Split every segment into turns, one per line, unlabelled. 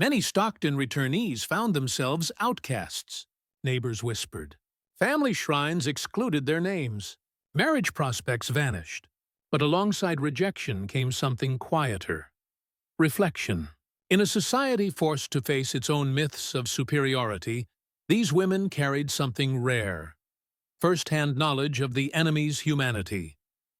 Many Stockton returnees found themselves outcasts, neighbors whispered. Family shrines excluded their names. Marriage prospects vanished. But alongside rejection came something quieter. Reflection. In a society forced to face its own myths of superiority, these women carried something rare. First-hand knowledge of the enemy's humanity.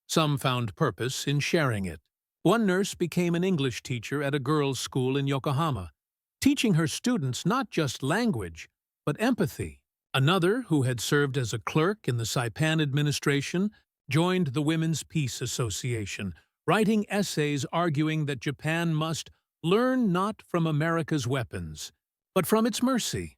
Some found purpose in sharing it. One nurse became an English teacher at a girls' school in Yokohama, teaching her students not just language, but empathy. Another, who had served as a clerk in the Saipan administration, joined the Women's Peace Association, writing essays arguing that Japan must learn not from America's weapons, but from its mercy.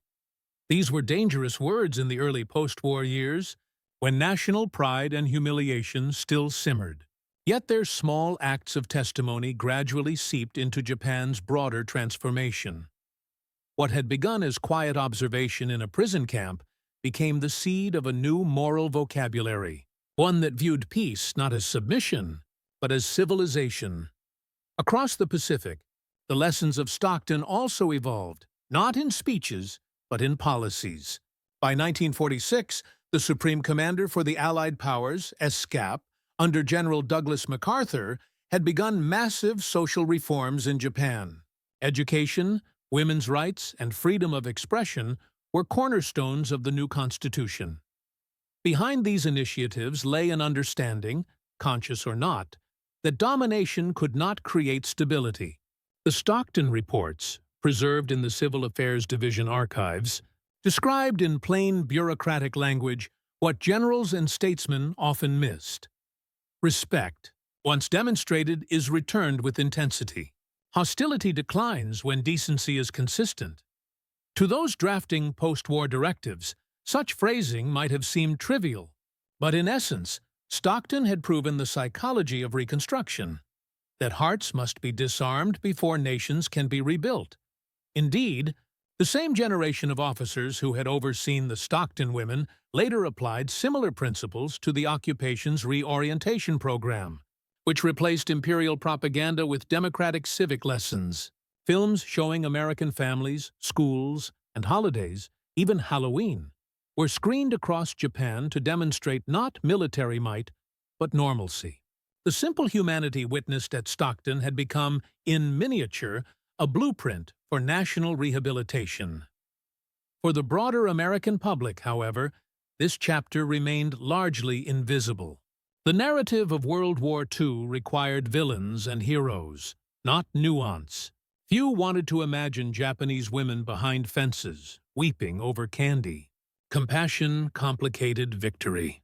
These were dangerous words in the early post-war years, when national pride and humiliation still simmered. Yet their small acts of testimony gradually seeped into Japan's broader transformation. What had begun as quiet observation in a prison camp became the seed of a new moral vocabulary, one that viewed peace not as submission, but as civilization. Across the Pacific, the lessons of Stockton also evolved, not in speeches, but in policies. By 1946, the Supreme Commander for the Allied Powers, SCAP, under General Douglas MacArthur, had begun massive social reforms in Japan. Education, women's rights, and freedom of expression were cornerstones of the new constitution. Behind these initiatives lay an understanding, conscious or not, that domination could not create stability. The Stockton reports, preserved in the Civil Affairs Division archives, described in plain bureaucratic language what generals and statesmen often missed. Respect, once demonstrated, is returned with intensity. Hostility declines when decency is consistent. To those drafting post-war directives, such phrasing might have seemed trivial, but in essence, Stockton had proven the psychology of Reconstruction, that hearts must be disarmed before nations can be rebuilt. Indeed, the same generation of officers who had overseen the Stockton women later applied similar principles to the occupation's reorientation program, which replaced imperial propaganda with democratic civic lessons. Films showing American families, schools, and holidays, even Halloween, were screened across Japan to demonstrate not military might, but normalcy. The simple humanity witnessed at Stockton had become, in miniature, a blueprint for national rehabilitation. For the broader American public, however, this chapter remained largely invisible. The narrative of World War II required villains and heroes, not nuance. Few wanted to imagine Japanese women behind fences, weeping over candy. Compassion complicated victory.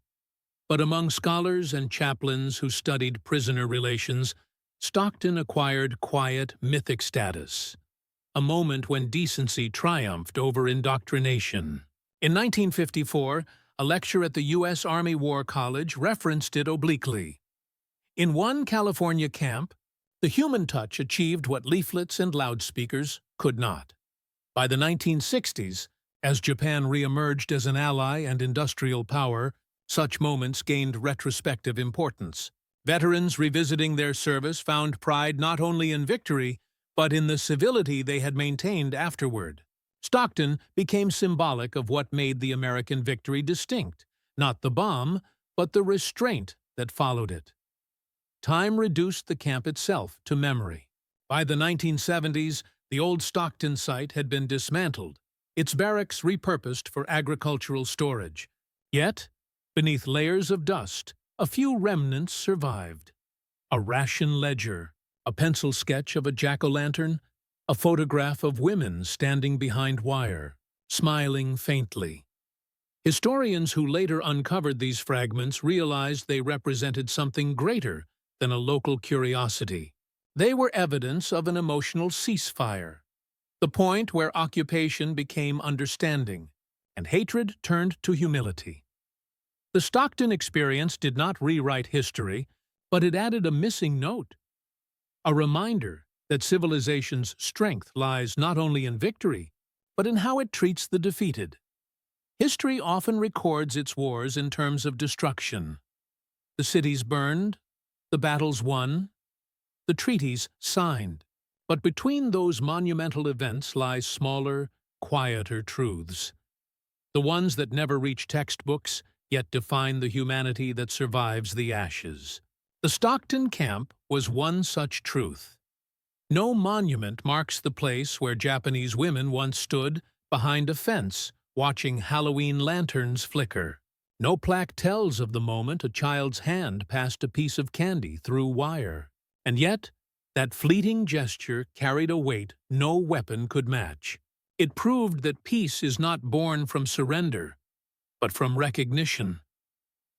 But among scholars and chaplains who studied prisoner relations, Stockton acquired quiet, mythic status, a moment when decency triumphed over indoctrination. In 1954, a lecture at the U.S. Army War College referenced it obliquely. In one California camp, the human touch achieved what leaflets and loudspeakers could not. By the 1960s, as Japan reemerged as an ally and industrial power, such moments gained retrospective importance. Veterans revisiting their service found pride not only in victory, but in the civility they had maintained afterward. Stockton became symbolic of what made the American victory distinct, not the bomb, but the restraint that followed it. Time reduced the camp itself to memory. By the 1970s, the old Stockton site had been dismantled, its barracks repurposed for agricultural storage. Yet, beneath layers of dust, a few remnants survived. A ration ledger, a pencil sketch of a jack-o'-lantern, a photograph of women standing behind wire, smiling faintly. Historians who later uncovered these fragments realized they represented something greater than a local curiosity. They were evidence of an emotional ceasefire, the point where occupation became understanding, and hatred turned to humility. The Stockton experience did not rewrite history, but it added a missing note, a reminder that civilization's strength lies not only in victory, but in how it treats the defeated. History often records its wars in terms of destruction. The cities burned, the battles won, the treaties signed. But between those monumental events lie smaller, quieter truths. The ones that never reach textbooks, yet define the humanity that survives the ashes. The Stockton camp was one such truth. No monument marks the place where Japanese women once stood behind a fence, watching Halloween lanterns flicker. No plaque tells of the moment a child's hand passed a piece of candy through wire. And yet, that fleeting gesture carried a weight no weapon could match. It proved that peace is not born from surrender, but from recognition.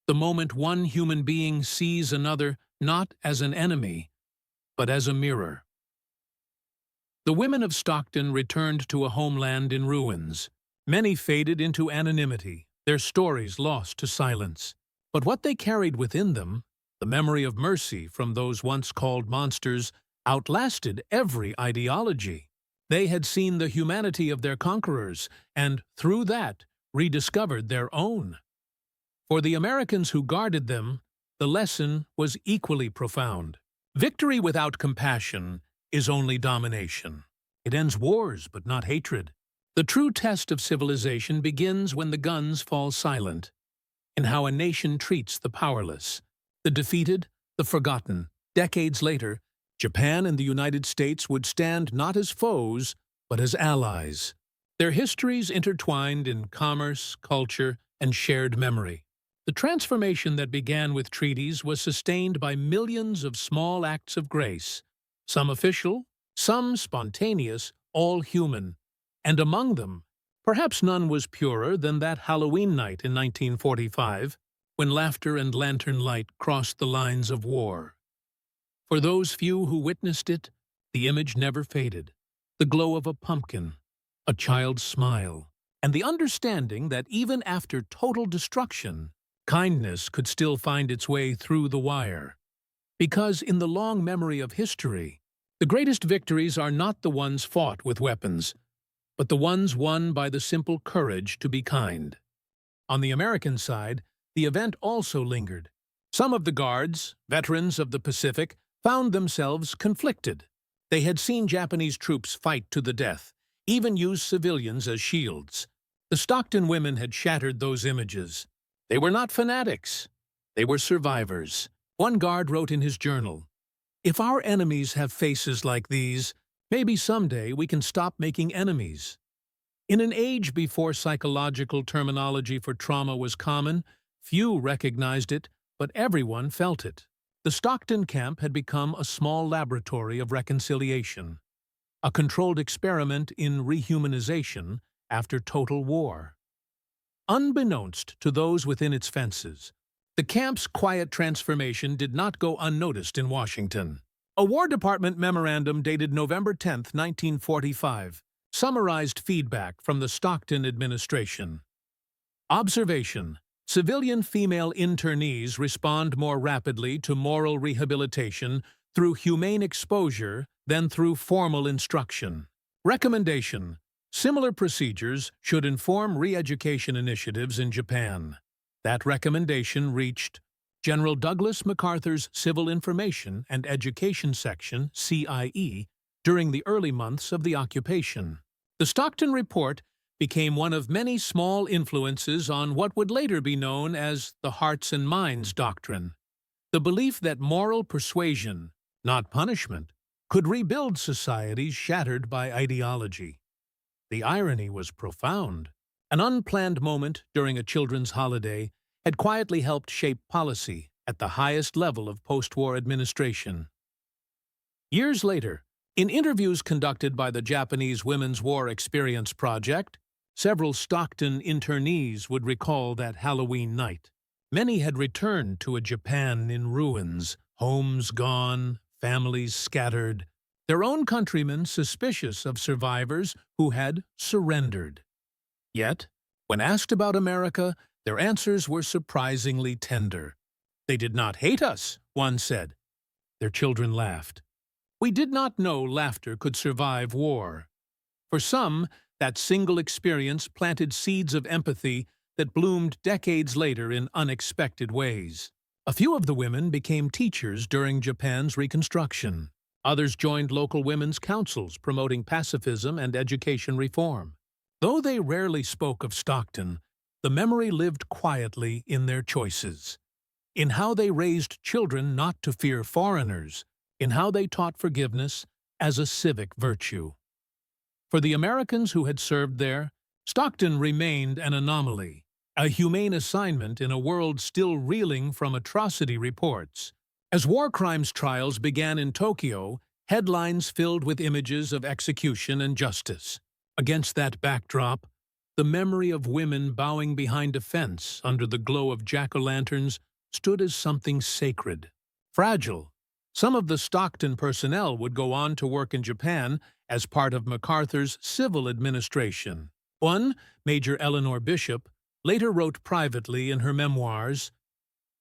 The moment one human being sees another not as an enemy, but as a mirror. The women of Stockton returned to a homeland in ruins. Many faded into anonymity, their stories lost to silence. But what they carried within them, the memory of mercy from those once called monsters, outlasted every ideology. They had seen the humanity of their conquerors, and through that, rediscovered their own. For the Americans who guarded them, the lesson was equally profound. Victory without compassion is only domination. It ends wars, but not hatred. The true test of civilization begins when the guns fall silent, in how a nation treats the powerless, the defeated, the forgotten. Decades later, Japan and the United States would stand not as foes, but as allies. Their histories intertwined in commerce, culture, and shared memory. The transformation that began with treaties was sustained by millions of small acts of grace, some official, some spontaneous, all human. And among them, perhaps none was purer than that Halloween night in 1945, when laughter and lantern light crossed the lines of war. For those few who witnessed it, the image never faded. The glow of a pumpkin, a child's smile, and the understanding that even after total destruction, kindness could still find its way through the wire. Because in the long memory of history, the greatest victories are not the ones fought with weapons, but the ones won by the simple courage to be kind. On the American side, the event also lingered. Some of the guards, veterans of the Pacific, found themselves conflicted. They had seen Japanese troops fight to the death, even use civilians as shields. The Stockton women had shattered those images. They were not fanatics. They were survivors. One guard wrote in his journal, "If our enemies have faces like these, maybe someday we can stop making enemies." In an age before psychological terminology for trauma was common, few recognized it, but everyone felt it. The Stockton camp had become a small laboratory of reconciliation, a controlled experiment in rehumanization after total war. Unbeknownst to those within its fences, the camp's quiet transformation did not go unnoticed in Washington. A War Department memorandum dated November 10, 1945, summarized feedback from the Stockton administration. Observation: civilian female internees respond more rapidly to moral rehabilitation through humane exposure than through formal instruction. Recommendation: similar procedures should inform re-education initiatives in Japan. That recommendation reached General Douglas MacArthur's Civil Information and Education Section, CIE, during the early months of the occupation. The Stockton Report became one of many small influences on what would later be known as the Hearts and Minds Doctrine, the belief that moral persuasion, not punishment, could rebuild societies shattered by ideology. The irony was profound. An unplanned moment during a children's holiday had quietly helped shape policy at the highest level of post-war administration. Years later, in interviews conducted by the Japanese Women's War Experience Project, several Stockton internees would recall that Halloween night. Many had returned to a Japan in ruins, homes gone, families scattered, their own countrymen suspicious of survivors who had surrendered. Yet, when asked about America, their answers were surprisingly tender. "They did not hate us," one said. Their children laughed. "We did not know laughter could survive war." For some, that single experience planted seeds of empathy that bloomed decades later in unexpected ways. A few of the women became teachers during Japan's Reconstruction. Others joined local women's councils promoting pacifism and education reform. Though they rarely spoke of Stockton, the memory lived quietly in their choices, in how they raised children not to fear foreigners, in how they taught forgiveness as a civic virtue. For the Americans who had served there, Stockton remained an anomaly, a humane assignment in a world still reeling from atrocity reports. As war crimes trials began in Tokyo, headlines filled with images of execution and justice. Against that backdrop, the memory of women bowing behind a fence under the glow of jack-o'-lanterns stood as something sacred. Fragile, some of the Stockton personnel would go on to work in Japan as part of MacArthur's civil administration. One, Major Eleanor Bishop, later wrote privately in her memoirs,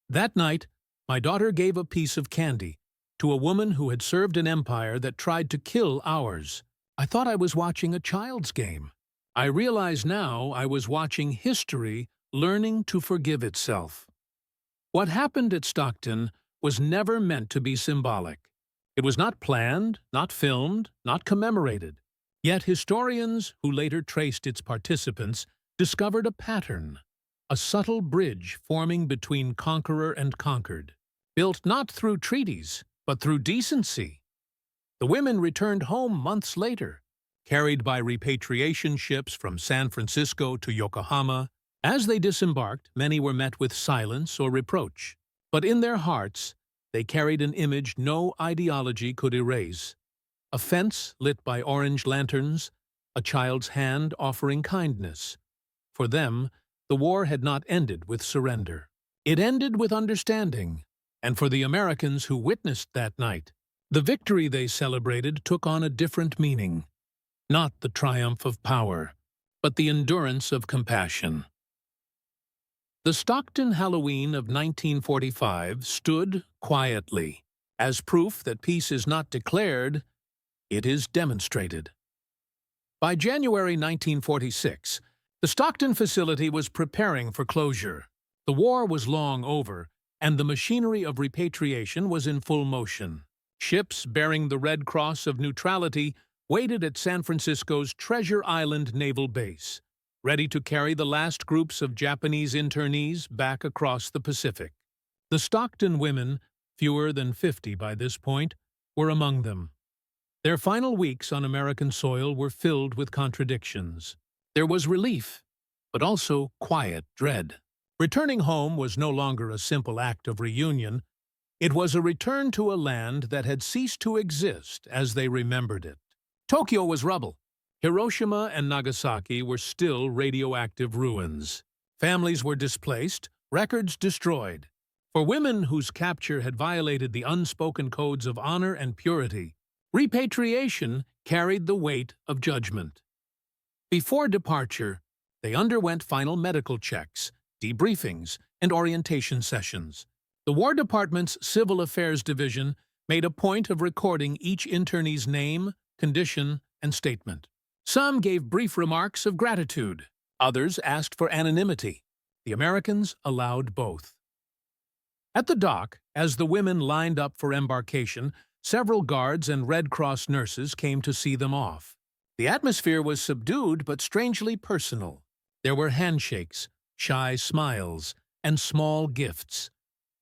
"That night, my daughter gave a piece of candy to a woman who had served an empire that tried to kill ours. I thought I was watching a child's game. I realize now I was watching history learning to forgive itself." What happened at Stockton was never meant to be symbolic. It was not planned, not filmed, not commemorated. Yet historians who later traced its participants discovered a pattern, a subtle bridge forming between conqueror and conquered, built not through treaties, but through decency. The women returned home months later, carried by repatriation ships from San Francisco to Yokohama. As they disembarked, many were met with silence or reproach, but in their hearts they carried an image no ideology could erase. A fence lit by orange lanterns, a child's hand offering kindness. For them, the war had not ended with surrender. It ended with understanding, and for the Americans who witnessed that night, the victory they celebrated took on a different meaning. Not the triumph of power, but the endurance of compassion. The Stockton Halloween of 1945 stood quietly, as proof that peace is not declared, it is demonstrated. By January 1946, the Stockton facility was preparing for closure. The war was long over, and the machinery of repatriation was in full motion. Ships bearing the Red Cross of Neutrality waited at San Francisco's Treasure Island Naval Base, ready to carry the last groups of Japanese internees back across the Pacific. The Stockton women, fewer than 50 by this point, were among them. Their final weeks on American soil were filled with contradictions. There was relief, but also quiet dread. Returning home was no longer a simple act of reunion. It was a return to a land that had ceased to exist as they remembered it. Tokyo was rubble. Hiroshima and Nagasaki were still radioactive ruins. Families were displaced, records destroyed. For women whose capture had violated the unspoken codes of honor and purity, repatriation carried the weight of judgment. Before departure, they underwent final medical checks, debriefings, and orientation sessions. The War Department's Civil Affairs Division made a point of recording each internee's name, condition, and statement. Some gave brief remarks of gratitude. Others asked for anonymity. The Americans allowed both. At the dock, as the women lined up for embarkation, several guards and Red Cross nurses came to see them off. The atmosphere was subdued but strangely personal. There were handshakes, shy smiles, and small gifts.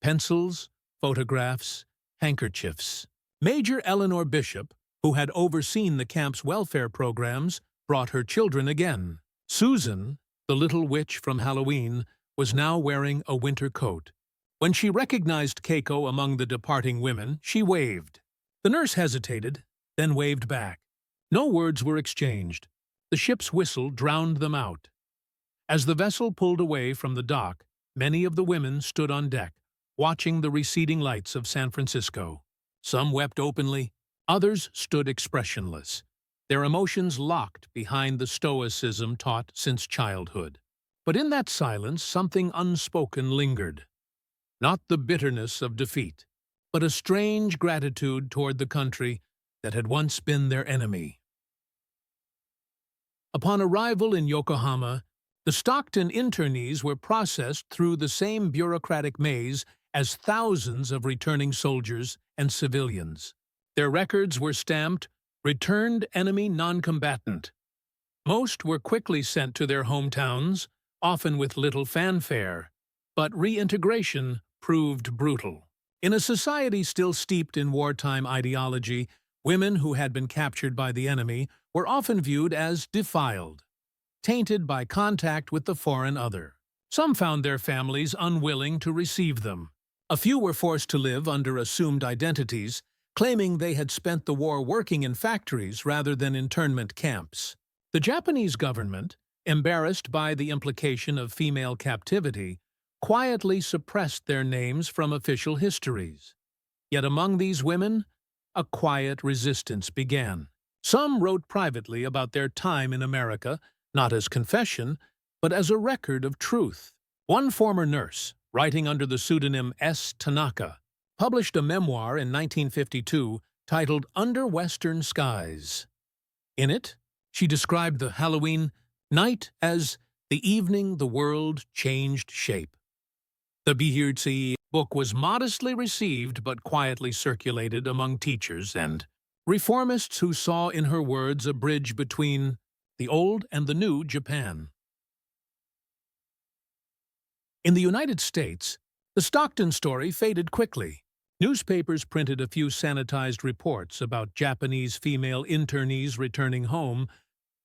Pencils, photographs, handkerchiefs. Major Eleanor Bishop, who had overseen the camp's welfare programs, brought her children again. Susan, the little witch from Halloween, was now wearing a winter coat. When she recognized Keiko among the departing women, she waved. The nurse hesitated, then waved back. No words were exchanged. The ship's whistle drowned them out. As the vessel pulled away from the dock, many of the women stood on deck, watching the receding lights of San Francisco. Some wept openly, others stood expressionless, their emotions locked behind the stoicism taught since childhood. But in that silence, something unspoken lingered. Not the bitterness of defeat, but a strange gratitude toward the country that had once been their enemy. Upon arrival in Yokohama, the Stockton internees were processed through the same bureaucratic maze as thousands of returning soldiers and civilians. Their records were stamped, "Returned Enemy Non-Combatant." Most were quickly sent to their hometowns, often with little fanfare, but reintegration proved brutal. In a society still steeped in wartime ideology, women who had been captured by the enemy were often viewed as defiled, tainted by contact with the foreign other. Some found their families unwilling to receive them. A few were forced to live under assumed identities, claiming they had spent the war working in factories rather than internment camps. The Japanese government, embarrassed by the implication of female captivity, quietly suppressed their names from official histories. Yet among these women, a quiet resistance began. Some wrote privately about their time in America, not as confession, but as a record of truth. One former nurse, writing under the pseudonym S. Tanaka, published a memoir in 1952 titled Under Western Skies. In it, she described the Halloween night as the evening the world changed shape. The Bihirtsi book was modestly received but quietly circulated among teachers and reformists who saw in her words a bridge between the old and the new Japan. In the United States, the Stockton story faded quickly. Newspapers printed a few sanitized reports about Japanese female internees returning home,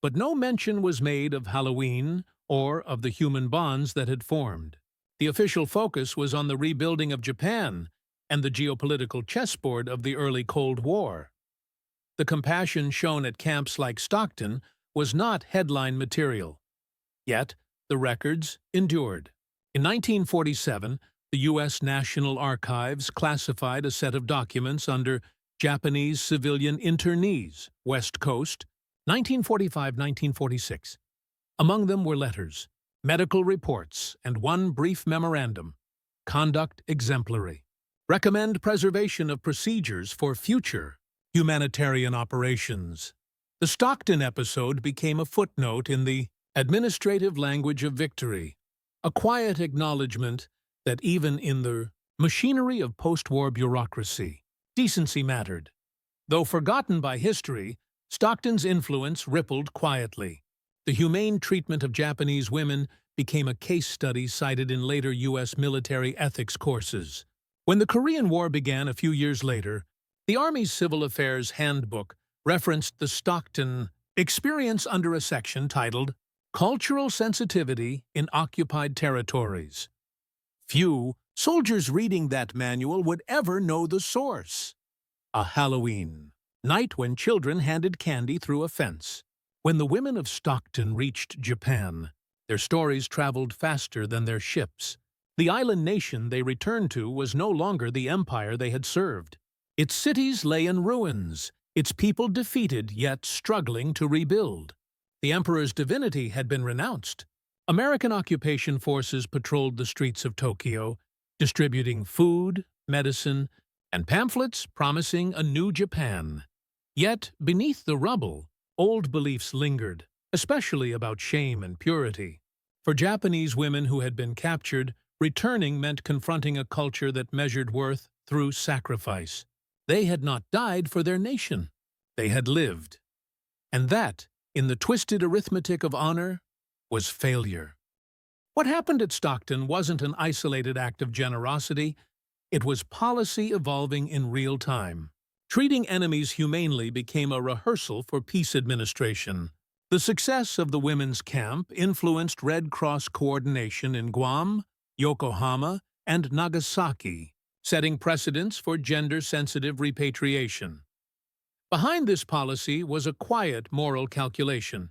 but no mention was made of Halloween or of the human bonds that had formed. The official focus was on the rebuilding of Japan and the geopolitical chessboard of the early Cold War. The compassion shown at camps like Stockton was not headline material. Yet, the records endured. In 1947, the U.S. National Archives classified a set of documents under Japanese Civilian Internees, West Coast, 1945-1946. Among them were letters, medical reports, and one brief memorandum, conduct exemplary. Recommend preservation of procedures for future humanitarian operations. The Stockton episode became a footnote in the administrative language of victory, a quiet acknowledgement that even in the machinery of post-war bureaucracy, decency mattered. Though forgotten by history, Stockton's influence rippled quietly. The humane treatment of Japanese women became a case study cited in later U.S. military ethics courses. When the Korean War began a few years later, the Army's Civil Affairs Handbook referenced the Stockton experience under a section titled Cultural Sensitivity in Occupied Territories. Few soldiers reading that manual would ever know the source. A Halloween night when children handed candy through a fence. When the women of Stockton reached Japan, their stories traveled faster than their ships. The island nation they returned to was no longer the empire they had served. Its cities lay in ruins, its people defeated yet struggling to rebuild. The emperor's divinity had been renounced. American occupation forces patrolled the streets of Tokyo, distributing food, medicine, and pamphlets promising a new Japan. Yet, beneath the rubble, old beliefs lingered, especially about shame and purity. For Japanese women who had been captured, returning meant confronting a culture that measured worth through sacrifice. They had not died for their nation. They had lived. And that, in the twisted arithmetic of honor, was failure. What happened at Stockton wasn't an isolated act of generosity. It was policy evolving in real time. Treating enemies humanely became a rehearsal for peace administration. The success of the women's camp influenced Red Cross coordination in Guam, Yokohama, and Nagasaki, setting precedents for gender-sensitive repatriation. Behind this policy was a quiet moral calculation.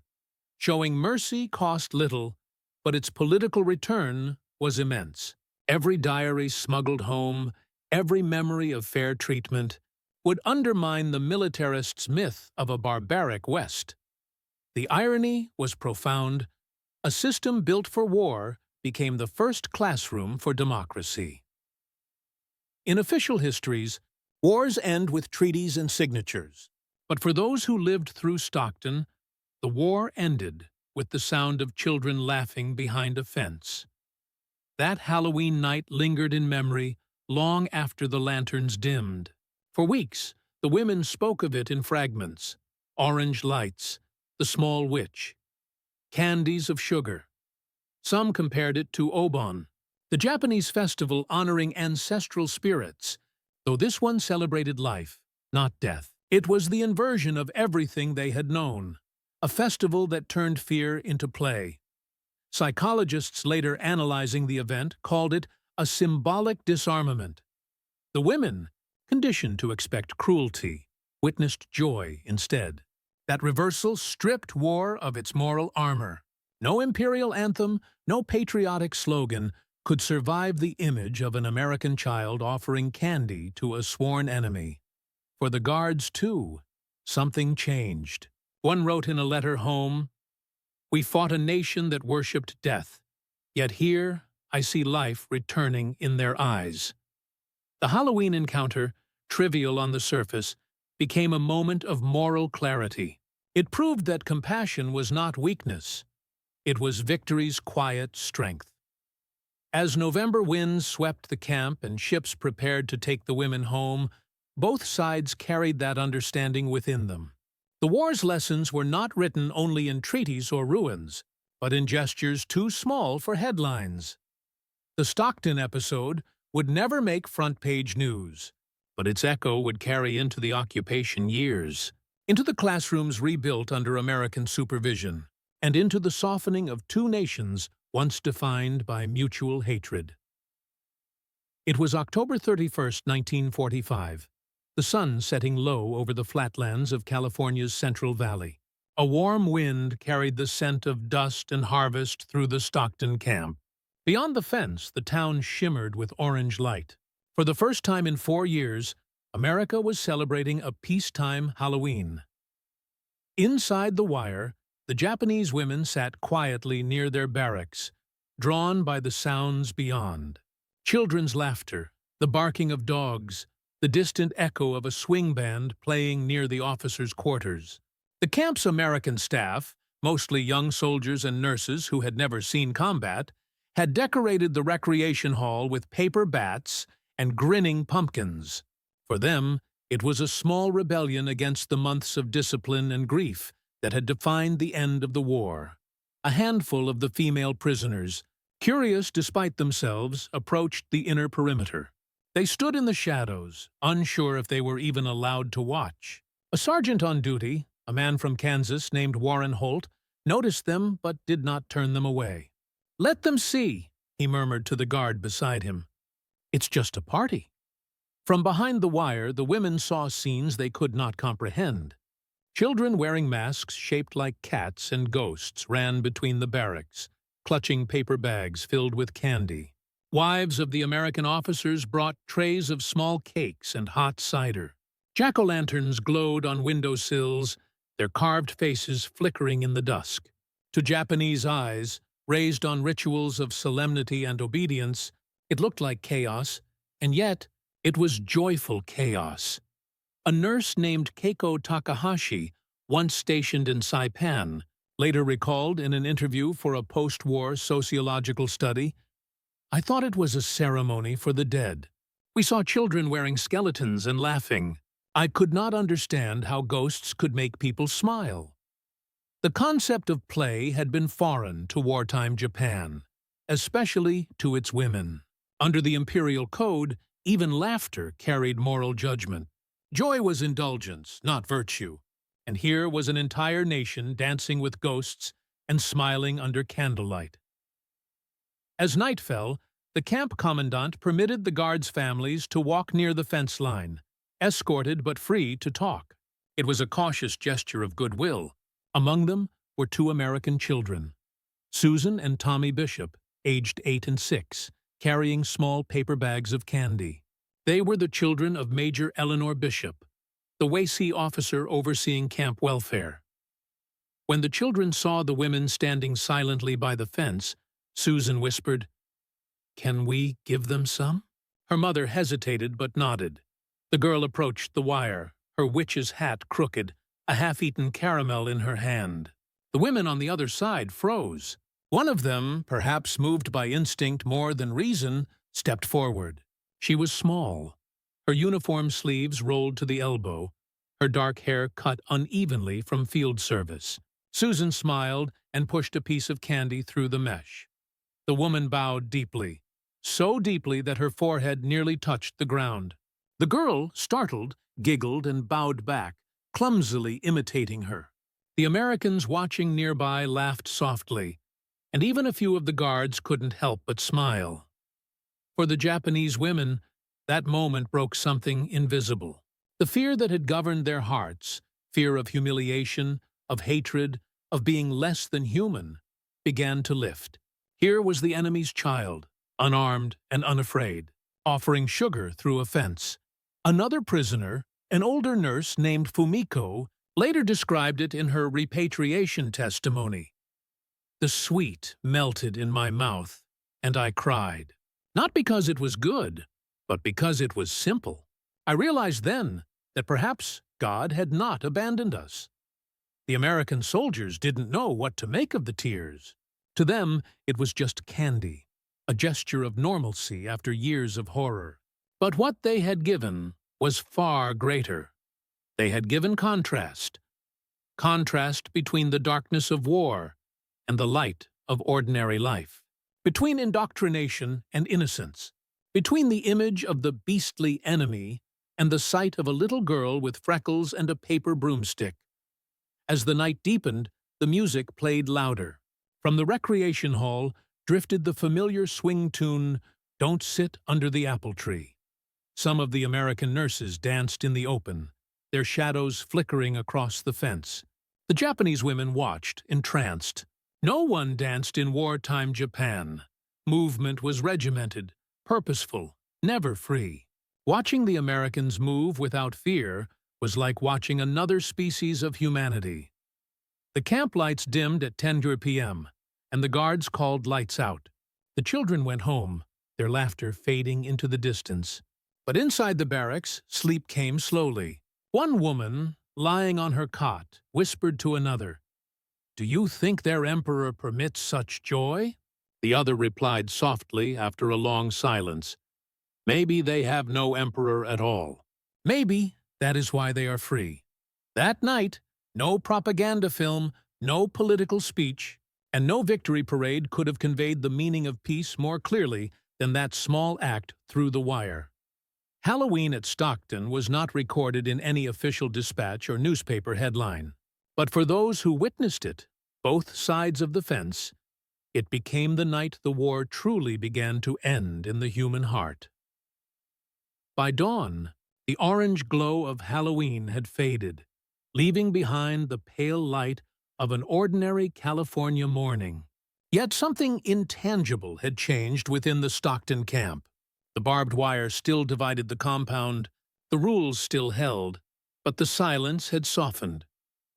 Showing mercy cost little, but its political return was immense. Every diary smuggled home, every memory of fair treatment, would undermine the militarist's myth of a barbaric West. The irony was profound. A system built for war became the first classroom for democracy. In official histories, wars end with treaties and signatures. But for those who lived through Stockton, the war ended with the sound of children laughing behind a fence. That Halloween night lingered in memory long after the lanterns dimmed. For weeks, The women spoke of it in fragments: orange lights, the small witch, candies of sugar. Some compared it to Obon, the Japanese festival honoring ancestral spirits, though this one celebrated life, not death. It was the inversion of everything they had known, a festival that turned fear into play. Psychologists later analyzing the event called it a symbolic disarmament. The women, conditioned to expect cruelty, witnessed joy instead. That reversal stripped war of its moral armor. No imperial anthem, no patriotic slogan could survive the image of an American child offering candy to a sworn enemy. For the guards, too, something changed. One wrote in a letter home, "We fought a nation that worshipped death, yet here I see life returning in their eyes." The Halloween encounter, trivial on the surface, became a moment of moral clarity. It proved that compassion was not weakness. It was victory's quiet strength. As November winds swept the camp and ships prepared to take the women home, both sides carried that understanding within them. The war's lessons were not written only in treaties or ruins, but in gestures too small for headlines. The Stockton episode would never make front-page news, but its echo would carry into the occupation years, into the classrooms rebuilt under American supervision, and into the softening of two nations once defined by mutual hatred. It was October 31st, 1945, the sun setting low over the flatlands of California's Central Valley. A warm wind carried the scent of dust and harvest through the Stockton camp. Beyond the fence, the town shimmered with orange light. For the first time in 4 years, America was celebrating a peacetime Halloween. Inside the wire, the Japanese women sat quietly near their barracks, drawn by the sounds beyond. Children's laughter, the barking of dogs, the distant echo of a swing band playing near the officers' quarters. The camp's American staff, mostly young soldiers and nurses who had never seen combat, had decorated the recreation hall with paper bats and grinning pumpkins. For them, it was a small rebellion against the months of discipline and grief that had defined the end of the war. A handful of the female prisoners, curious despite themselves, approached the inner perimeter. They stood in the shadows, unsure if they were even allowed to watch. A sergeant on duty, a man from Kansas named Warren Holt, noticed them but did not turn them away. "Let them see," he murmured to the guard beside him. "It's just a party." From behind the wire, the women saw scenes they could not comprehend. Children wearing masks shaped like cats and ghosts ran between the barracks, clutching paper bags filled with candy. Wives of the American officers brought trays of small cakes and hot cider. Jack-o'-lanterns glowed on windowsills, their carved faces flickering in the dusk. To Japanese eyes, raised on rituals of solemnity and obedience, it looked like chaos, and yet it was joyful chaos. A nurse named Keiko Takahashi, once stationed in Saipan, later recalled in an interview for a post-war sociological study, "I thought it was a ceremony for the dead. We saw children wearing skeletons and laughing. I could not understand how ghosts could make people smile." The concept of play had been foreign to wartime Japan, especially to its women. Under the imperial code, even laughter carried moral judgment. Joy was indulgence, not virtue, and here was an entire nation dancing with ghosts and smiling under candlelight. As night fell, the camp commandant permitted the guards' families to walk near the fence line, escorted but free to talk. It was a cautious gesture of goodwill. Among them were 2 American children, Susan and Tommy Bishop, aged 8 and 6, carrying small paper bags of candy. They were the children of Major Eleanor Bishop, the Wacy officer overseeing camp welfare. When the children saw the women standing silently by the fence, Susan whispered, "Can we give them some?" Her mother hesitated but nodded. The girl approached the wire, her witch's hat crooked, a half-eaten caramel in her hand. The women on the other side froze. One of them, perhaps moved by instinct more than reason, stepped forward. She was small. her uniform sleeves rolled to the elbow, her dark hair cut unevenly from field service. Susan smiled and pushed a piece of candy through the mesh. The woman bowed deeply, so deeply that her forehead nearly touched the ground. The girl, startled, giggled and bowed back, clumsily imitating her. The Americans watching nearby laughed softly, and even a few of the guards couldn't help but smile. For the Japanese women, that moment broke something invisible. The fear that had governed their hearts, fear of humiliation, of hatred, of being less than human, began to lift. Here was the enemy's child, unarmed and unafraid, offering sugar through a fence. Another prisoner, an older nurse named Fumiko, later described it in her repatriation testimony. The sweet melted in my mouth, and I cried. Not because it was good, but because it was simple. I realized then that perhaps God had not abandoned us. The American soldiers didn't know what to make of the tears. To them, it was just candy, a gesture of normalcy after years of horror. But what they had given was far greater. They had given contrast. Contrast between the darkness of war and the light of ordinary life. Between indoctrination and innocence. Between the image of the beastly enemy and the sight of a little girl with freckles and a paper broomstick. As the night deepened, the music played louder. From the recreation hall drifted the familiar swing tune, "Don't Sit Under the Apple Tree." Some of the American nurses danced in the open, their shadows flickering across the fence. The Japanese women watched, entranced. No one danced in wartime Japan. Movement was regimented, purposeful, never free. Watching the Americans move without fear was like watching another species of humanity. The camp lights dimmed at 10 p.m., and the guards called lights out. The children went home, their laughter fading into the distance. But inside the barracks, sleep came slowly. One woman, lying on her cot, whispered to another, "Do you think their emperor permits such joy?" The other replied softly after a long silence, "Maybe they have no emperor at all. Maybe that is why they are free." That night, no propaganda film, no political speech, and no victory parade could have conveyed the meaning of peace more clearly than that small act through the wire. Halloween at Stockton was not recorded in any official dispatch or newspaper headline. But for those who witnessed it, both sides of the fence, it became the night the war truly began to end in the human heart. By dawn, the orange glow of Halloween had faded, leaving behind the pale light of an ordinary California morning. Yet something intangible had changed within the Stockton camp. The barbed wire still divided the compound, the rules still held, but the silence had softened.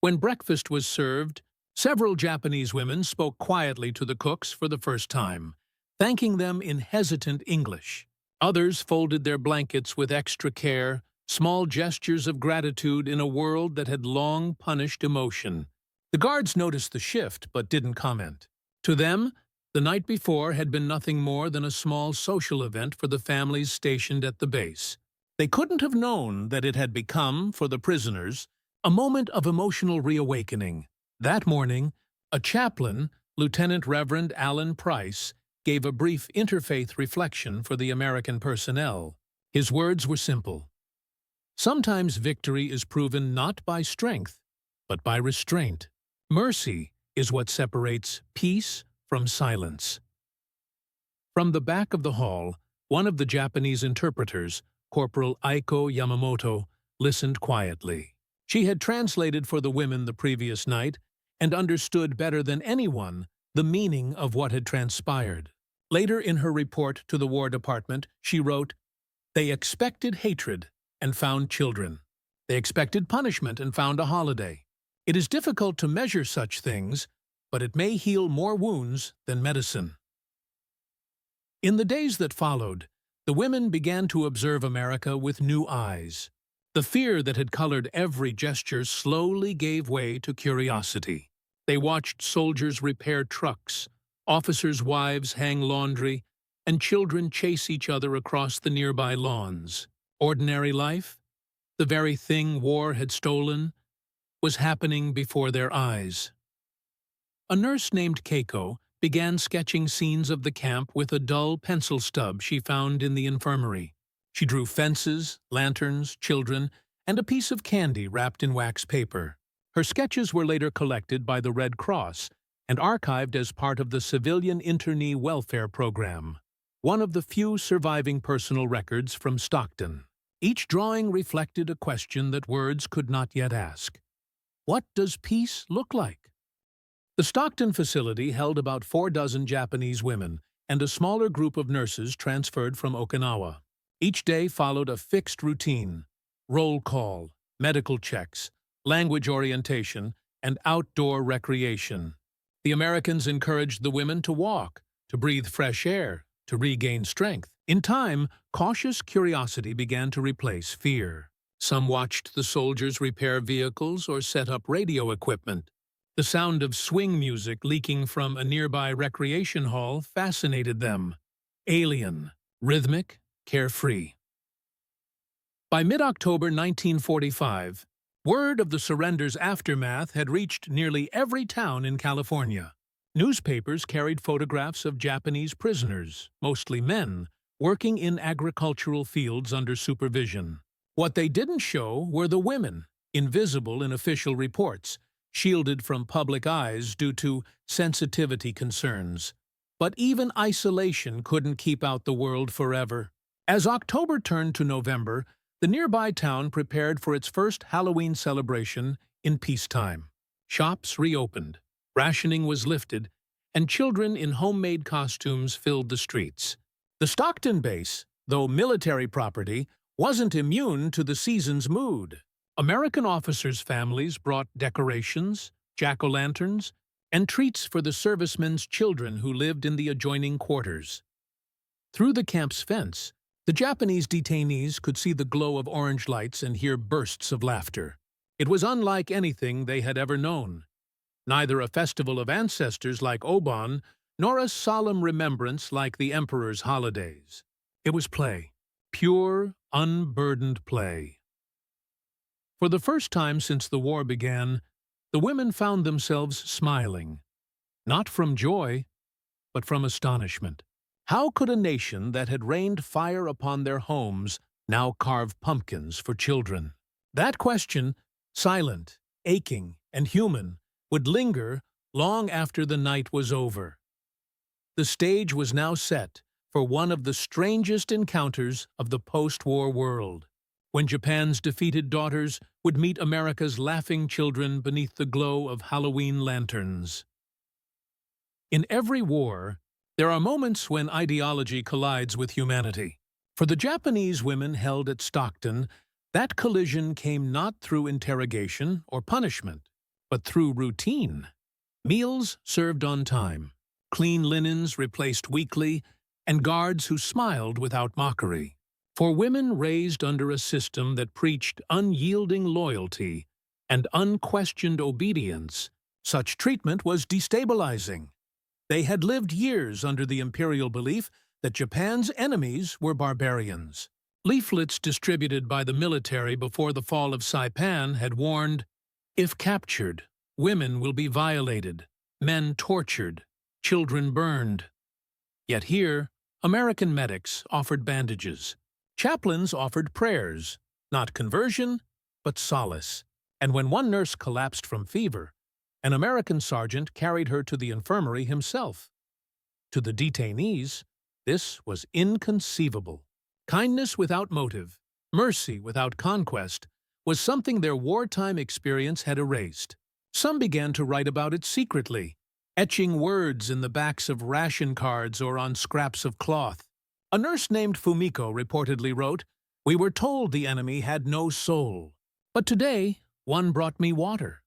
When breakfast was served, several Japanese women spoke quietly to the cooks for the first time, thanking them in hesitant English. Others folded their blankets with extra care, small gestures of gratitude in a world that had long punished emotion. The guards noticed the shift but didn't comment. To them, the night before had been nothing more than a small social event for the families stationed at the base. They couldn't have known that it had become, for the prisoners, a moment of emotional reawakening. That morning, a chaplain, Lieutenant Reverend Alan Price, gave a brief interfaith reflection for the American personnel. His words were simple. Sometimes victory is proven not by strength, but by restraint. Mercy is what separates peace from silence. From the back of the hall, one of the Japanese interpreters, Corporal Aiko Yamamoto, listened quietly. She had translated for the women the previous night and understood better than anyone the meaning of what had transpired. Later in her report to the War Department, she wrote, "They expected hatred and found children. They expected punishment and found a holiday. It is difficult to measure such things, but it may heal more wounds than medicine." In the days that followed, the women began to observe America with new eyes. The fear that had colored every gesture slowly gave way to curiosity. They watched soldiers repair trucks, officers' wives hang laundry, and children chase each other across the nearby lawns. Ordinary life, the very thing war had stolen, was happening before their eyes. A nurse named Keiko began sketching scenes of the camp with a dull pencil stub she found in the infirmary. She drew fences, lanterns, children, and a piece of candy wrapped in wax paper. Her sketches were later collected by the Red Cross and archived as part of the Civilian Internee Welfare Program, one of the few surviving personal records from Stockton. Each drawing reflected a question that words could not yet ask. What does peace look like? The Stockton facility held about 4 dozen Japanese women and a smaller group of nurses transferred from Okinawa. Each day followed a fixed routine: roll call, medical checks, language orientation, and outdoor recreation. The Americans encouraged the women to walk, to breathe fresh air, to regain strength. In time, cautious curiosity began to replace fear. Some watched the soldiers repair vehicles or set up radio equipment. The sound of swing music leaking from a nearby recreation hall fascinated them. Alien, rhythmic, carefree. By mid-October 1945, word of the surrender's aftermath had reached nearly every town in California. Newspapers carried photographs of Japanese prisoners, mostly men, working in agricultural fields under supervision. What they didn't show were the women, invisible in official reports, shielded from public eyes due to sensitivity concerns. But even isolation couldn't keep out the world forever. As October turned to November, the nearby town prepared for its first Halloween celebration in peacetime. Shops reopened, rationing was lifted, and children in homemade costumes filled the streets. The Stockton base, though military property, wasn't immune to the season's mood. American officers' families brought decorations, jack-o'-lanterns, and treats for the servicemen's children who lived in the adjoining quarters. Through the camp's fence, the Japanese detainees could see the glow of orange lights and hear bursts of laughter. It was unlike anything they had ever known. Neither a festival of ancestors like Obon, nor a solemn remembrance like the Emperor's holidays. It was play, pure, unburdened play. For the first time since the war began, the women found themselves smiling, not from joy, but from astonishment. How could a nation that had rained fire upon their homes now carve pumpkins for children? That question, silent, aching, and human, would linger long after the night was over. The stage was now set for one of the strangest encounters of the post-war world, when Japan's defeated daughters would meet America's laughing children beneath the glow of Halloween lanterns. In every war, there are moments when ideology collides with humanity. For the Japanese women held at Stockton, that collision came not through interrogation or punishment, but through routine. Meals served on time, clean linens replaced weekly, and guards who smiled without mockery. For women raised under a system that preached unyielding loyalty and unquestioned obedience, such treatment was destabilizing. They had lived years under the imperial belief that Japan's enemies were barbarians. Leaflets distributed by the military before the fall of Saipan had warned, "If captured, women will be violated, men tortured, children burned." Yet here, American medics offered bandages. Chaplains offered prayers, not conversion, but solace. And when one nurse collapsed from fever, an American sergeant carried her to the infirmary himself. To the detainees, this was inconceivable. Kindness without motive, mercy without conquest, was something their wartime experience had erased. Some began to write about it secretly, etching words in the backs of ration cards or on scraps of cloth. A nurse named Fumiko reportedly wrote, "We were told the enemy had no soul. But today, one brought me water."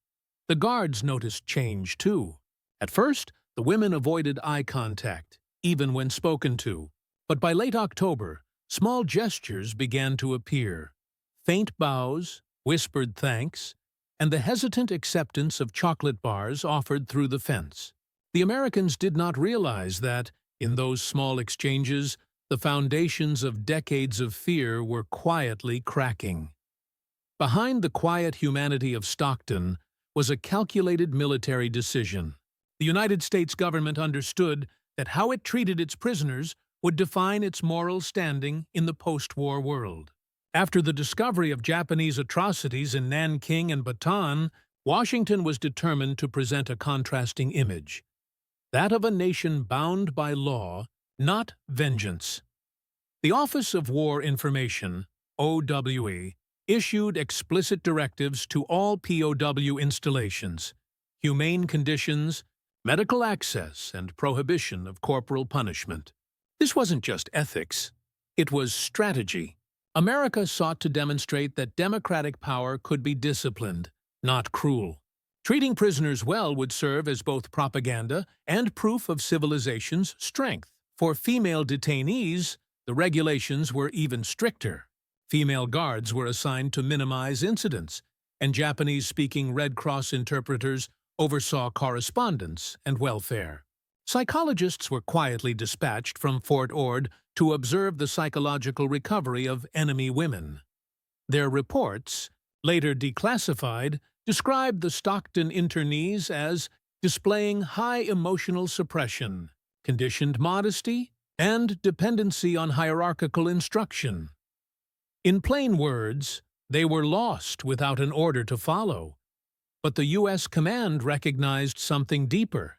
The guards noticed change, too. At first, the women avoided eye contact, even when spoken to. But by late October, small gestures began to appear. Faint bows, whispered thanks, and the hesitant acceptance of chocolate bars offered through the fence. The Americans did not realize that, in those small exchanges, The foundations of decades of fear were quietly cracking. Behind the quiet humanity of Stockton was a calculated military decision. The United States government understood that how it treated its prisoners would define its moral standing in the post-war world. After the discovery of Japanese atrocities in Nanking and Bataan, Washington was determined to present a contrasting image, that of a nation bound by law, not vengeance. The Office of War Information, OWE, issued explicit directives to all POW installations, humane conditions, medical access, and prohibition of corporal punishment. This wasn't just ethics, it was strategy. America sought to demonstrate that democratic power could be disciplined, not cruel. Treating prisoners well would serve as both propaganda and proof of civilization's strength. For female detainees, the regulations were even stricter. Female guards were assigned to minimize incidents, and Japanese-speaking Red Cross interpreters oversaw correspondence and welfare. Psychologists were quietly dispatched from Fort Ord to observe the psychological recovery of enemy women. Their reports, later declassified, described the Stockton internees as displaying high emotional suppression, conditioned modesty, and dependency on hierarchical instruction. In plain words, they were lost without an order to follow. But the U.S. command recognized something deeper,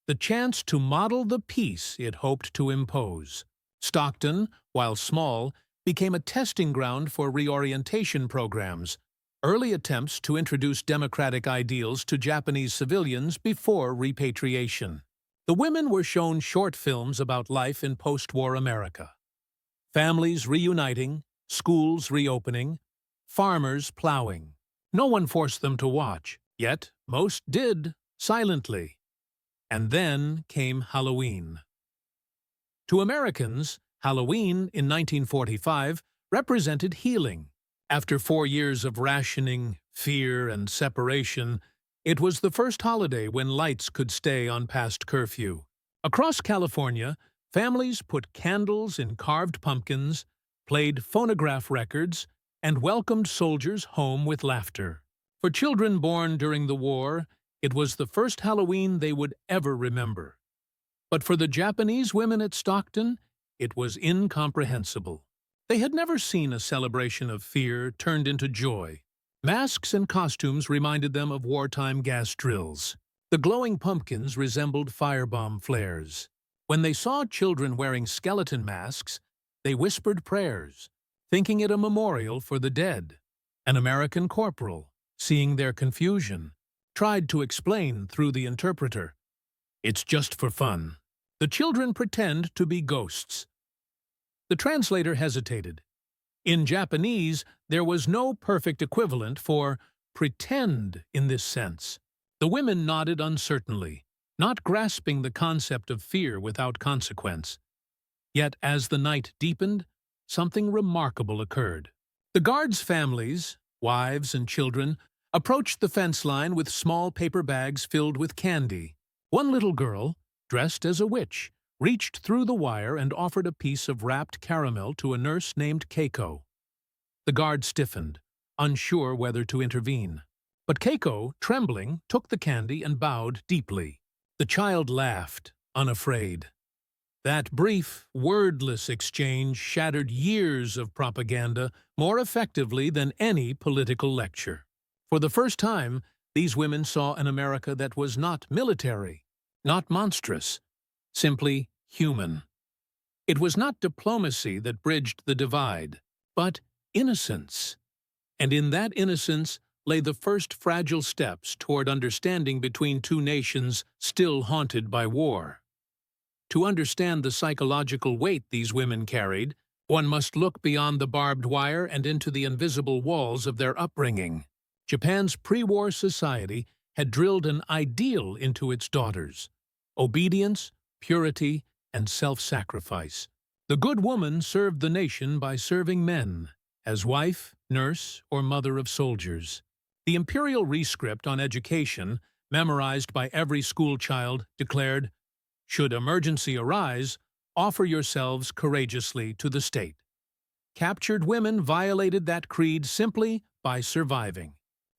the chance to model the peace it hoped to impose. Stockton, while small, became a testing ground for reorientation programs, early attempts to introduce democratic ideals to Japanese civilians before repatriation. The women were shown short films about life in post-war America. Families reuniting, schools reopening, farmers plowing. No one forced them to watch, yet most did, silently. And then came Halloween. To Americans, Halloween in 1945 represented healing. After 4 years of rationing, fear, and separation, it was the first holiday when lights could stay on past curfew. Across California, families put candles in carved pumpkins, played phonograph records, and welcomed soldiers home with laughter. For children born during the war, it was the first Halloween they would ever remember. But for the Japanese women at Stockton, it was incomprehensible. They had never seen a celebration of fear turned into joy. Masks and costumes reminded them of wartime gas drills. The glowing pumpkins resembled firebomb flares. When they saw children wearing skeleton masks, they whispered prayers, thinking it a memorial for the dead. An American corporal, seeing their confusion, tried to explain through the interpreter. "It's just for fun. The children pretend to be ghosts." The translator hesitated. In Japanese, there was no perfect equivalent for pretend in this sense. The women nodded uncertainly, not grasping the concept of fear without consequence. Yet as the night deepened, something remarkable occurred. The guards' families, wives and children, approached the fence line with small paper bags filled with candy. One little girl, dressed as a witch, reached through the wire and offered a piece of wrapped caramel to a nurse named Keiko. The guard stiffened, unsure whether to intervene. But Keiko, trembling, took the candy and bowed deeply. The child laughed, unafraid. That brief, wordless exchange shattered years of propaganda more effectively than any political lecture. For the first time, these women saw an America that was not military, not monstrous, simply human. It was not diplomacy that bridged the divide, but innocence. And in that innocence lay the first fragile steps toward understanding between two nations still haunted by war. To understand the psychological weight these women carried, one must look beyond the barbed wire and into the invisible walls of their upbringing. Japan's pre-war society had drilled an ideal into its daughters: obedience, purity, and self-sacrifice. The good woman served the nation by serving men, as wife, nurse, or mother of soldiers. The imperial rescript on education, memorized by every schoolchild, declared, "Should emergency arise, offer yourselves courageously to the state. Captured women violated that creed simply by surviving.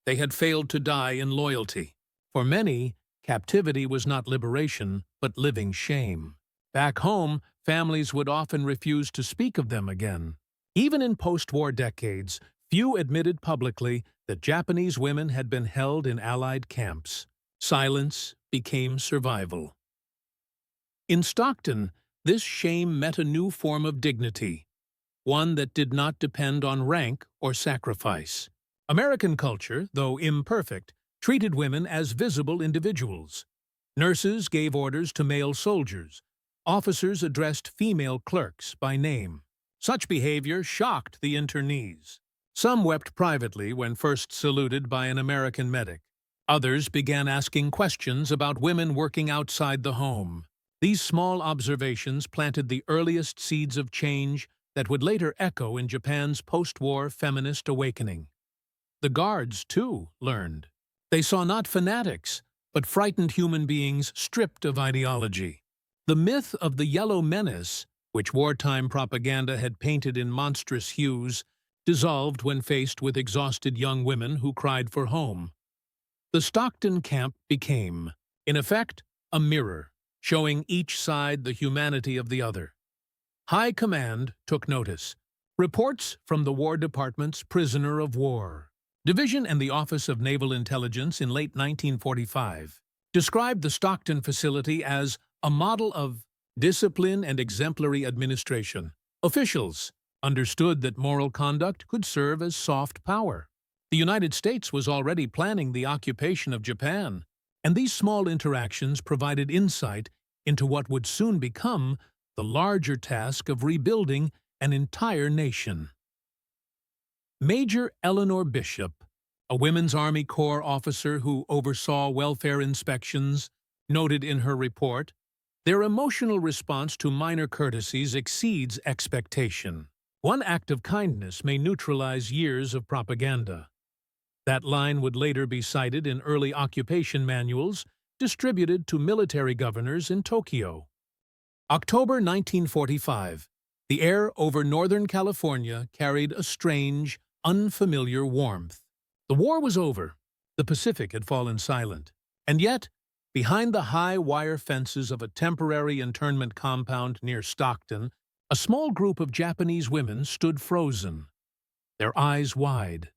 They had failed to die in loyalty. For many, captivity was not liberation, but living shame. Back home, families would often refuse to speak of them again. Even in post-war decades, few admitted publicly that Japanese women had been held in Allied camps. Silence became survival. In Stockton, this shame met a new form of dignity, one that did not depend on rank or sacrifice. American culture, though imperfect, treated women as visible individuals. Nurses gave orders to male soldiers. Officers addressed female clerks by name. Such behavior shocked the internees. Some wept privately when first saluted by an American medic. Others began asking questions about women working outside the home. These small observations planted the earliest seeds of change that would later echo in Japan's post-war feminist awakening. The guards, too, learned. They saw not fanatics, but frightened human beings stripped of ideology. The myth of the Yellow Menace, which wartime propaganda had painted in monstrous hues, dissolved when faced with exhausted young women who cried for home. The Stockton camp became, in effect, a mirror, showing each side the humanity of the other. High Command took notice. Reports from the War Department's prisoner of war Division and the Office of Naval Intelligence in late 1945 described the Stockton facility as a model of discipline and exemplary administration. Officials understood that moral conduct could serve as soft power. The United States was already planning the occupation of Japan, and these small interactions provided insight into what would soon become the larger task of rebuilding an entire nation. Major Eleanor Bishop, a Women's Army Corps officer who oversaw welfare inspections, noted in her report, "Their emotional response to minor courtesies exceeds expectation. One act of kindness may neutralize years of propaganda." That line would later be cited in early occupation manuals distributed to military governors in Tokyo. October 1945. The air over Northern California carried a strange, unfamiliar warmth. The war was over. The Pacific had fallen silent. And yet, behind the high wire fences of a temporary internment compound near Stockton, a small group of Japanese women stood frozen, their eyes wide,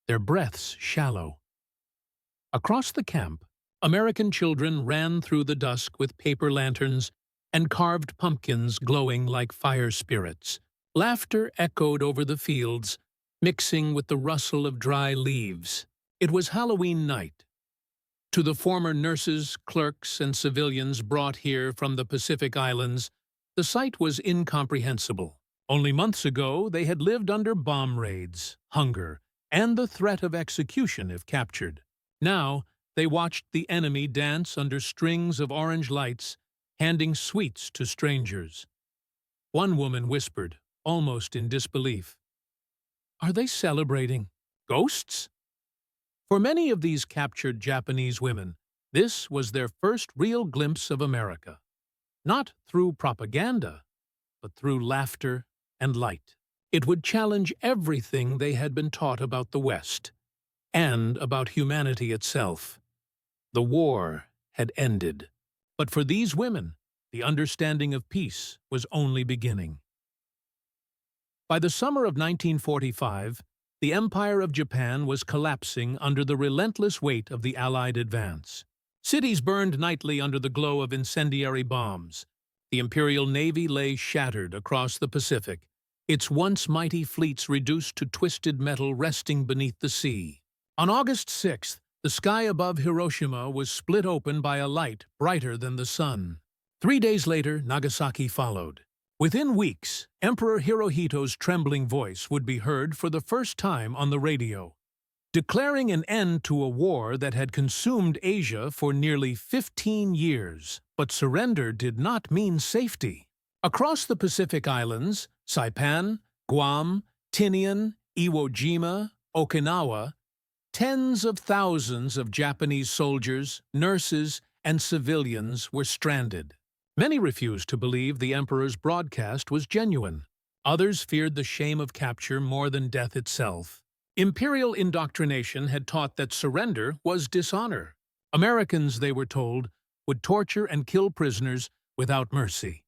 their breaths shallow. Across the camp, American children ran through the dusk with paper lanterns and carved pumpkins glowing like fire spirits. Laughter echoed over the fields, mixing with the rustle of dry leaves. It was Halloween night. To the former nurses, clerks, and civilians brought here from the Pacific Islands, the sight was incomprehensible. Only months ago, they had lived under bomb raids, hunger, and the threat of execution if captured. Now, they watched the enemy dance under strings of orange lights, handing sweets to strangers. One woman whispered, almost in disbelief, "Are they celebrating ghosts?" For many of these captured Japanese women, this was their first real glimpse of America. Not through propaganda, but through laughter and light. It would challenge everything they had been taught about the West, and about humanity itself. The war had ended. But for these women, the understanding of peace was only beginning. By the summer of 1945, the Empire of Japan was collapsing under the relentless weight of the Allied advance. Cities burned nightly under the glow of incendiary bombs. The Imperial Navy lay shattered across the Pacific, its once mighty fleets reduced to twisted metal resting beneath the sea. On August 6th, the sky above Hiroshima was split open by a light brighter than the sun. 3 days later, Nagasaki followed. Within weeks, Emperor Hirohito's trembling voice would be heard for the first time on the radio, declaring an end to a war that had consumed Asia for nearly 15 years. But surrender did not mean safety. Across the Pacific Islands, Saipan, Guam, Tinian, Iwo Jima, Okinawa, tens of thousands of Japanese soldiers, nurses, and civilians were stranded. Many refused to believe the emperor's broadcast was genuine. Others feared the shame of capture more than death itself. Imperial indoctrination had taught that surrender was dishonor. Americans, they were told, would torture and kill prisoners without mercy.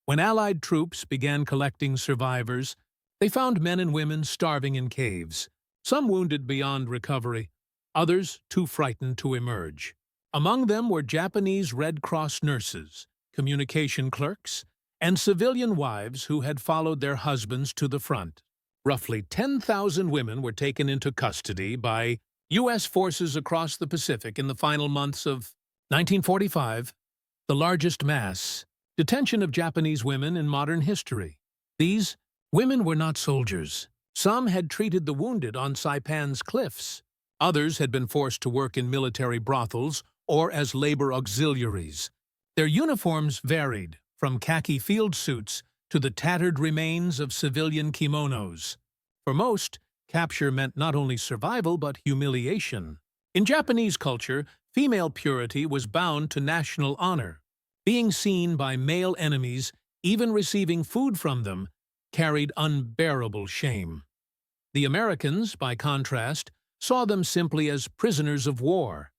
When Allied troops began collecting survivors, they found men and women starving in caves, some wounded beyond recovery, others too frightened to emerge. Among them were Japanese Red Cross nurses, communication clerks, and civilian wives who had followed their husbands to the front. Roughly 10,000 women were taken into custody by U.S. forces across the Pacific in the final months of 1945, the largest mass detention of Japanese women in modern history. These women were not soldiers. Some had treated the wounded on Saipan's cliffs. Others had been forced to work in military brothels or as labor auxiliaries. Their uniforms varied, from khaki field suits to the tattered remains of civilian kimonos. For most, capture meant not only survival but humiliation. In Japanese culture, female purity was bound to national honor. Being seen by male enemies, even receiving food from them, carried unbearable shame. The Americans, by contrast, saw them simply as prisoners of war,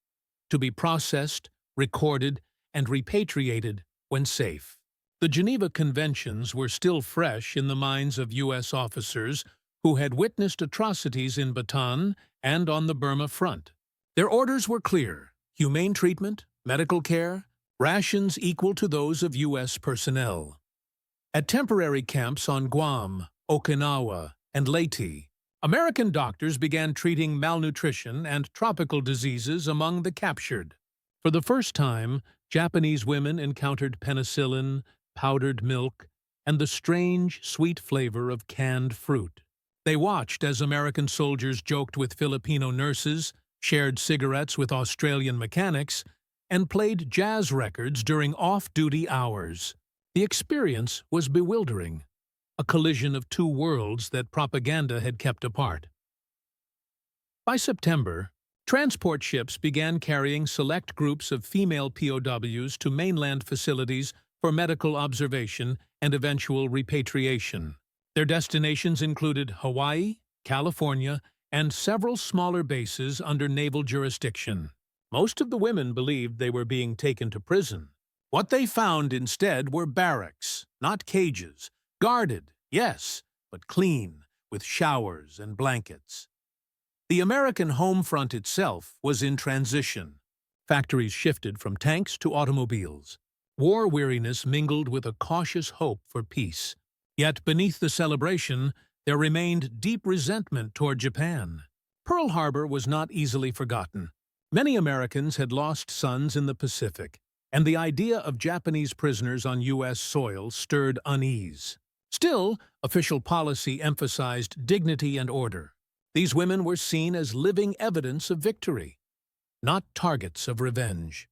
to be processed, recorded, and repatriated when safe. The Geneva Conventions were still fresh in the minds of U.S. officers who had witnessed atrocities in Bataan and on the Burma front. Their orders were clear: humane treatment, medical care, rations equal to those of U.S. personnel. At temporary camps on Guam, Okinawa, and Leyte, American doctors began treating malnutrition and tropical diseases among the captured. For the first time, Japanese women encountered penicillin, powdered milk, and the strange, sweet flavor of canned fruit. They watched as American soldiers joked with Filipino nurses, shared cigarettes with Australian mechanics, and played jazz records during off-duty hours. The experience was bewildering, a collision of two worlds that propaganda had kept apart. By September, transport ships began carrying select groups of female POWs to mainland facilities for medical observation and eventual repatriation. Their destinations included Hawaii, California, and several smaller bases under naval jurisdiction. Most of the women believed they were being taken to prison. What they found instead were barracks, not cages, guarded, yes, but clean, with showers and blankets. The American home front itself was in transition. Factories shifted from tanks to automobiles. War weariness mingled with a cautious hope for peace. Yet beneath the celebration, there remained deep resentment toward Japan. Pearl Harbor was not easily forgotten. Many Americans had lost sons in the Pacific, and the idea of Japanese prisoners on U.S. soil stirred unease. Still, official policy emphasized dignity and order. These women were seen as living evidence of victory, not targets of revenge.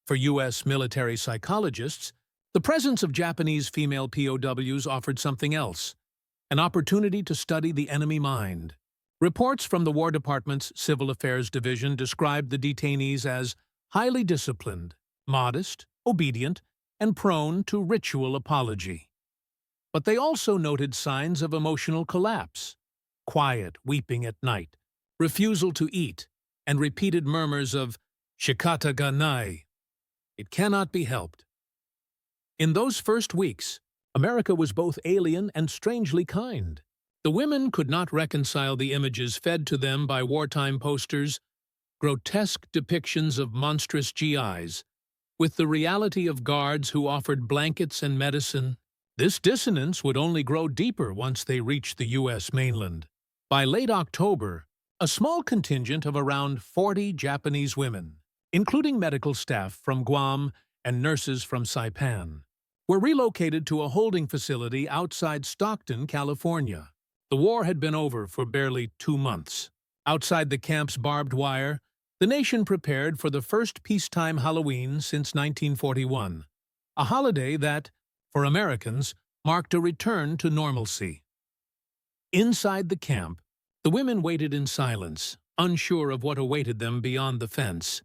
For U.S. military psychologists, the presence of Japanese female POWs offered something else: an opportunity to study the enemy mind. Reports from the War Department's Civil Affairs Division described the detainees as highly disciplined, modest, obedient, and prone to ritual apology. But they also noted signs of emotional collapse: quiet weeping at night, refusal to eat, and repeated murmurs of "shikata ga nai." It cannot be helped. In those first weeks, America was both alien and strangely kind. The women could not reconcile the images fed to them by wartime posters, grotesque depictions of monstrous GIs, with the reality of guards who offered blankets and medicine. This dissonance would only grow deeper once they reached the U.S. mainland. By late October, a small contingent of around 40 Japanese women, including medical staff from Guam and nurses from Saipan, were relocated to a holding facility outside Stockton, California. The war had been over for barely 2 months. Outside the camp's barbed wire, the nation prepared for the first peacetime Halloween since 1941, a holiday that, for Americans, marked a return to normalcy. Inside the camp, the women waited in silence, unsure of what awaited them beyond the fence.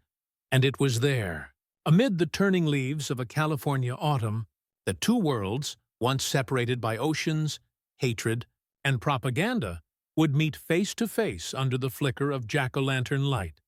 And it was there, Amid the turning leaves of a California autumn, the two worlds, once separated by oceans, hatred, and propaganda, would meet face to face under the flicker of jack-o'-lantern light.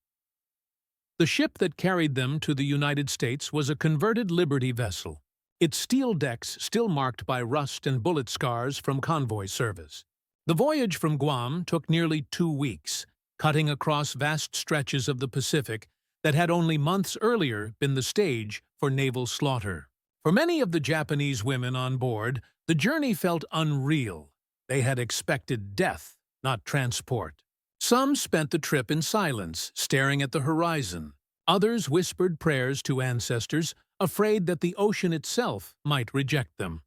The ship that carried them to the United States was a converted Liberty vessel, its steel decks still marked by rust and bullet scars from convoy service. The voyage from Guam took nearly 2 weeks, cutting across vast stretches of the Pacific that had only months earlier been the stage for naval slaughter. For many of the Japanese women on board, the journey felt unreal. They had expected death, not transport. Some spent the trip in silence, staring at the horizon. Others whispered prayers to ancestors, afraid that the ocean itself might reject them.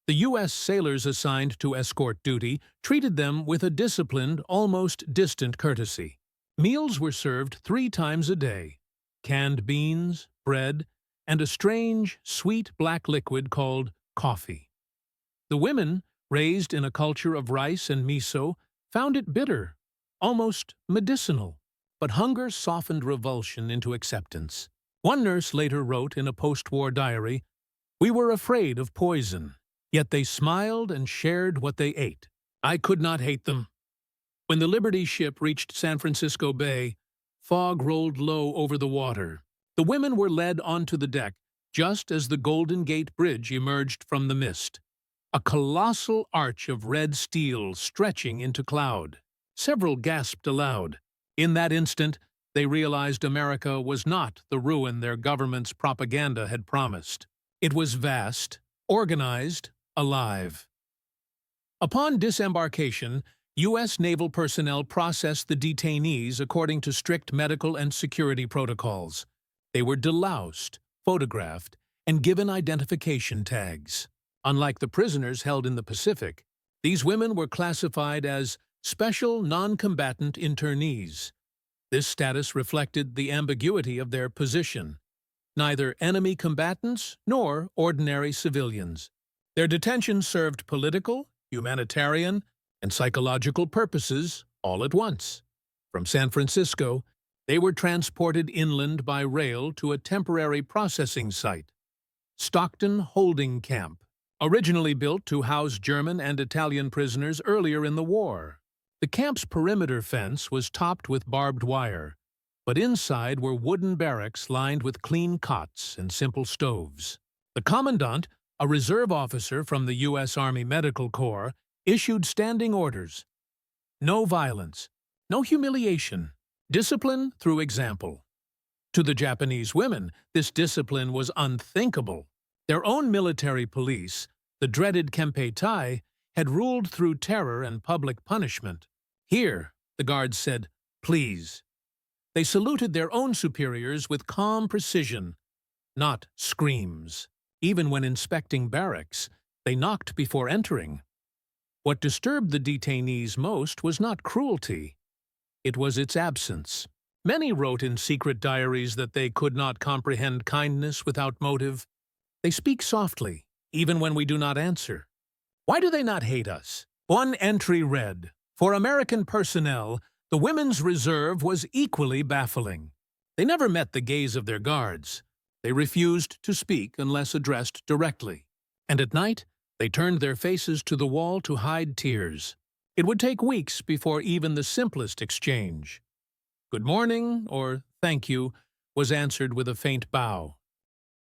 The U.S. sailors assigned to escort duty treated them with a disciplined, almost distant courtesy. Meals were served 3 times a day: canned beans, bread, and a strange, sweet black liquid called coffee. The women, raised in a culture of rice and miso, found it bitter, almost medicinal, but hunger softened revulsion into acceptance. One nurse later wrote in a post-war diary, "We were afraid of poison, yet they smiled and shared what they ate. I could not hate them." When the Liberty ship reached San Francisco Bay, fog rolled low over the water. The women were led onto the deck just as the Golden Gate Bridge emerged from the mist, a colossal arch of red steel stretching into cloud. Several gasped aloud. In that instant, they realized America was not the ruin their government's propaganda had promised. It was vast, organized, alive. Upon disembarkation, U.S. naval personnel processed the detainees according to strict medical and security protocols. They were deloused, photographed, and given identification tags. Unlike the prisoners held in the Pacific, these women were classified as special non-combatant internees. This status reflected the ambiguity of their position: neither enemy combatants nor ordinary civilians. Their detention served political, humanitarian, and psychological purposes all at once. From San Francisco, they were transported inland by rail to a temporary processing site, Stockton Holding Camp, originally built to house German and Italian prisoners earlier in the war. The camp's perimeter fence was topped with barbed wire, but inside were wooden barracks lined with clean cots and simple stoves. The commandant, a reserve officer from the U.S. Army Medical Corps, issued standing orders: no violence, no humiliation, discipline through example. To the Japanese women, this discipline was unthinkable. Their own military police, the dreaded Kempeitai, had ruled through terror and public punishment. Here, the guards said, "Please." They saluted their own superiors with calm precision, not screams. Even when inspecting barracks, they knocked before entering. What disturbed the detainees most was not cruelty. It was its absence. Many wrote in secret diaries that they could not comprehend kindness without motive. They speak softly, even when we do not answer. Why do they not hate us? One entry read, "For American personnel, the women's reserve was equally baffling. They never met the gaze of their guards. They refused to speak unless addressed directly. And at night, they turned their faces to the wall to hide tears. It would take weeks before even the simplest exchange, 'Good morning' or 'Thank you,' was answered with a faint bow.